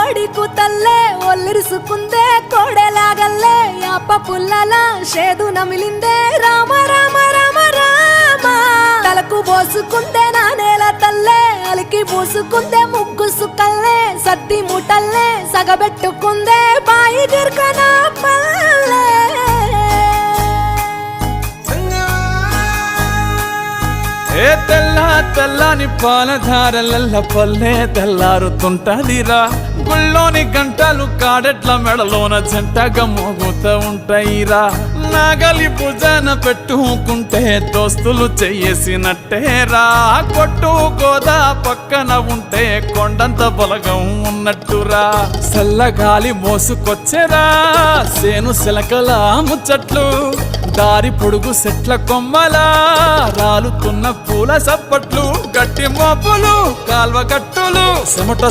కోడి కూతల్లే ఒల్లిరుసుకుందే కోడెలాగల్లే యాప పుల్లల షేదు నమిలిందే రామ రామ రామ రామ తలకు పోసుకుందే నా నేల తల్లే అలికి పూసుకుందే ముగ్గు సుక్కల్లే సద్ది ముటల్లే సగబెట్టుకుందే బాయి గిర్కన పల్లె ఏ తెల్ల తెల్లని పాలధారలల్ల పల్లె తెల్లారుతుంటదిరా గుళ్ళోని గంటలు కాడెట్ల మెడలోన జంటగా మోగుతూ ఉంటాయిరా నాగలి భుజాన పెట్టుకుంటే దోస్తులు చెయ్యేసినట్టేరా కొట్టు గోదా పక్కన ఉంటే కొండంత బలగం ఉన్నట్టురా చల్లగాలి మోసుకొచ్చెరా సేను సిలకల ముచ్చట్లు దారి పొడుగు సెట్ల కొమ్మలా రాలుతున్న పూల సప్పట్లు గట్టి మోపులు కాల్వ గట్టులు చెమట